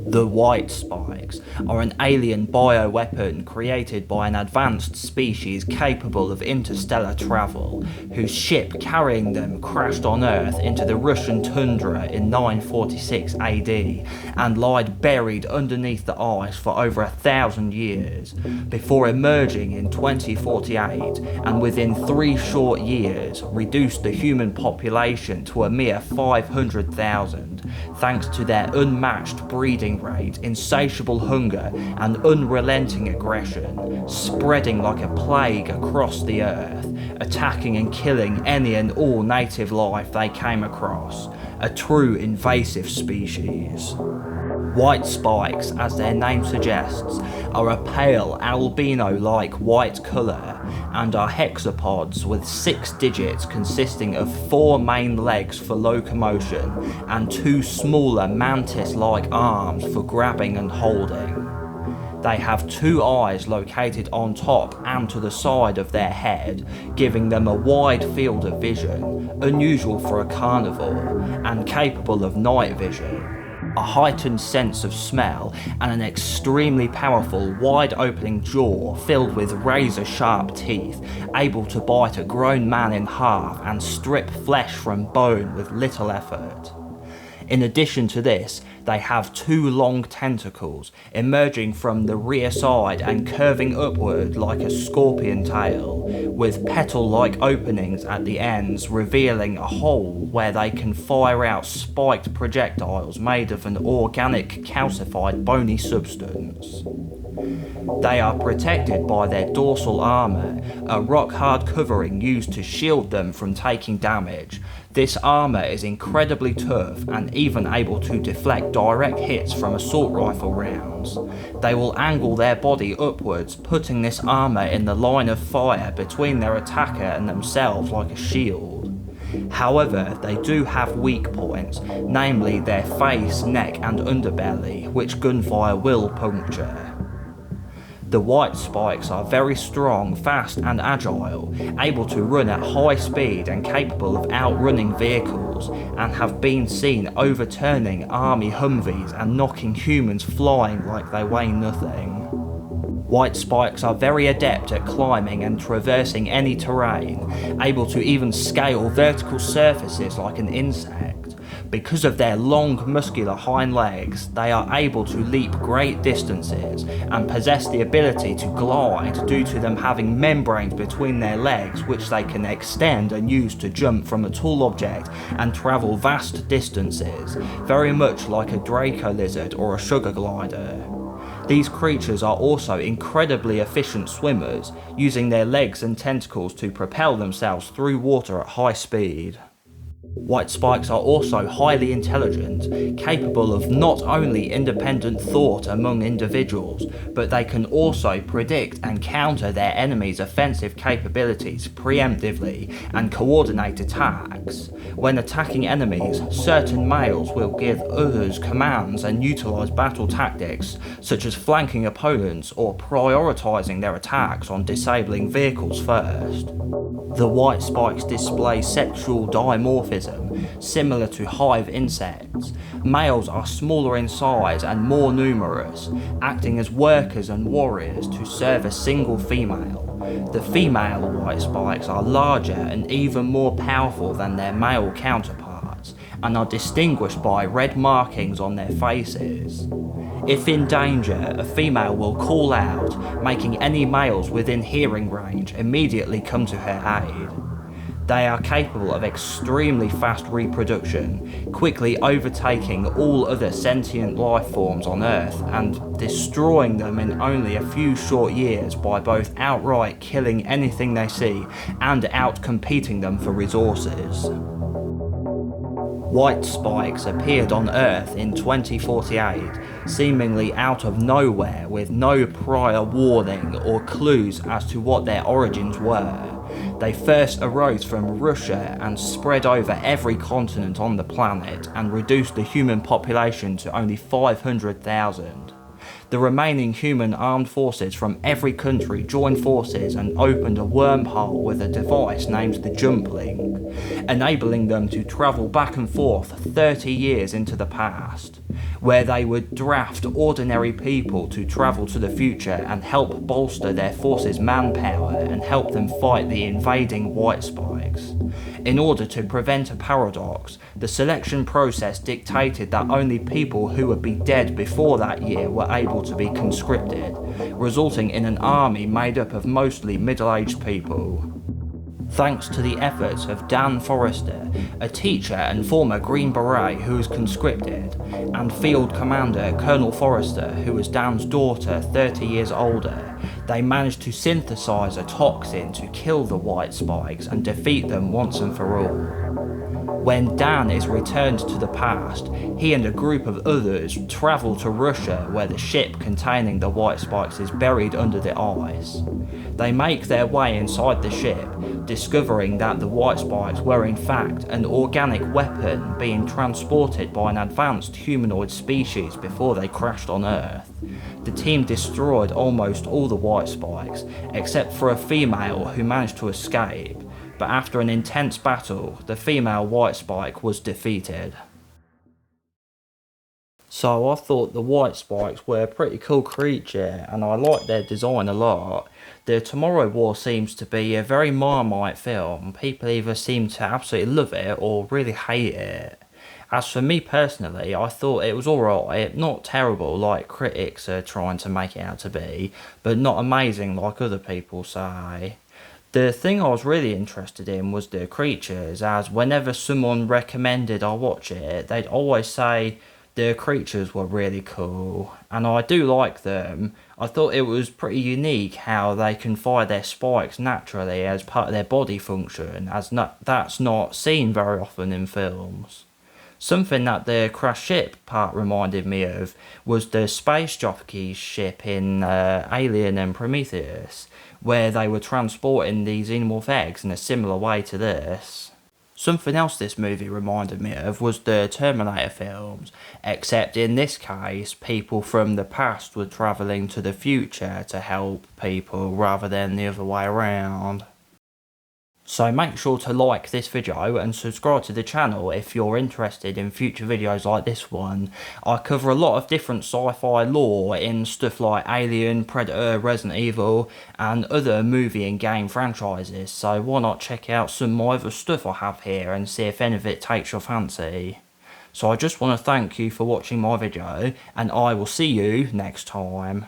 The WhiteSpikes are an alien bioweapon created by an advanced species capable of interstellar travel, whose ship carrying them crashed on Earth into the Russian Tundra in 946 AD and lied buried underneath the ice for over 1,000 years, before emerging in 2048 and within 3 short years reduced the human population to a mere 500,000 thanks to their unmatched breeding rate, insatiable hunger and unrelenting aggression, spreading like a plague across the earth, attacking and killing any and all native life they came across, a true invasive species. WhiteSpikes, as their name suggests, are a pale albino-like white colour and are hexapods with 6 digits consisting of 4 main legs for locomotion and 2 smaller mantis-like arms for grabbing and holding. They have 2 eyes located on top and to the side of their head, giving them a wide field of vision, unusual for a carnivore, and capable of night vision. A heightened sense of smell, and an extremely powerful wide-opening jaw filled with razor-sharp teeth, able to bite a grown man in half and strip flesh from bone with little effort. In addition to this, they have 2 long tentacles emerging from the rear side and curving upward like a scorpion tail, with petal-like openings at the ends revealing a hole where they can fire out spiked projectiles made of an organic calcified bony substance. They are protected by their dorsal armour, a rock-hard covering used to shield them from taking damage. This armour is incredibly tough and even able to deflect direct hits from assault rifle rounds. They will angle their body upwards, putting this armour in the line of fire between their attacker and themselves like a shield. However, they do have weak points, namely their face, neck and underbelly, which gunfire will puncture. The WhiteSpikes are very strong, fast and agile, able to run at high speed and capable of outrunning vehicles, and have been seen overturning army Humvees and knocking humans flying like they weigh nothing. WhiteSpikes are very adept at climbing and traversing any terrain, able to even scale vertical surfaces like an insect. Because of their long, muscular hind legs, they are able to leap great distances and possess the ability to glide due to them having membranes between their legs which they can extend and use to jump from a tall object and travel vast distances, very much like a Draco lizard or a sugar glider. These creatures are also incredibly efficient swimmers, using their legs and tentacles to propel themselves through water at high speed. WhiteSpikes are also highly intelligent, capable of not only independent thought among individuals, but they can also predict and counter their enemies' offensive capabilities preemptively and coordinate attacks. When attacking enemies, certain males will give others commands and utilize battle tactics, such as flanking opponents or prioritizing their attacks on disabling vehicles first. The WhiteSpikes display sexual dimorphism, similar to hive insects. Males are smaller in size and more numerous, acting as workers and warriors to serve a single female. The female WhiteSpikes are larger and even more powerful than their male counterparts, and are distinguished by red markings on their faces. If in danger, a female will call out, making any males within hearing range immediately come to her aid. They are capable of extremely fast reproduction, quickly overtaking all other sentient life forms on Earth and destroying them in only a few short years by both outright killing anything they see and outcompeting them for resources. WhiteSpikes appeared on Earth in 2048, seemingly out of nowhere with no prior warning or clues as to what their origins were. They first arose from Russia and spread over every continent on the planet and reduced the human population to only 500,000. The remaining human armed forces from every country joined forces and opened a wormhole with a device named the Jump Link, enabling them to travel back and forth 30 years into the past, where they would draft ordinary people to travel to the future and help bolster their forces' manpower and help them fight the invading WhiteSpikes. In order to prevent a paradox, the selection process dictated that only people who would be dead before that year were able to be conscripted, resulting in an army made up of mostly middle-aged people. Thanks to the efforts of Dan Forrester, a teacher and former Green Beret who was conscripted, and Field Commander Colonel Forrester, who was Dan's daughter 30 years older, they managed to synthesize a toxin to kill the WhiteSpikes and defeat them once and for all. When Dan is returned to the past, he and a group of others travel to Russia where the ship containing the WhiteSpikes is buried under the ice. They make their way inside the ship, discovering that the WhiteSpikes were in fact an organic weapon being transported by an advanced humanoid species before they crashed on Earth. The team destroyed almost all the WhiteSpikes, except for a female who managed to escape, but after an intense battle, the female WhiteSpike was defeated. So I thought the WhiteSpikes were a pretty cool creature, and I liked their design a lot. The Tomorrow War seems to be a very Marmite film. People either seem to absolutely love it or really hate it. As for me personally, I thought it was alright, not terrible like critics are trying to make it out to be, but not amazing like other people say. The thing I was really interested in was the creatures, as whenever someone recommended I watch it, they'd always say the creatures were really cool, and I do like them. I thought it was pretty unique how they can fire their spikes naturally as part of their body function, as that's not seen very often in films. Something that the crash ship part reminded me of was the space jockey's ship in Alien and Prometheus, where they were transporting these xenomorph eggs in a similar way to this. Something else this movie reminded me of was the Terminator films, except in this case, people from the past were travelling to the future to help people rather than the other way around. So make sure to like this video and subscribe to the channel if you're interested in future videos like this one. I cover a lot of different sci-fi lore in stuff like Alien, Predator, Resident Evil and other movie and game franchises, so why not check out some of my other stuff I have here and see if any of it takes your fancy. So I just want to thank you for watching my video, and I will see you next time.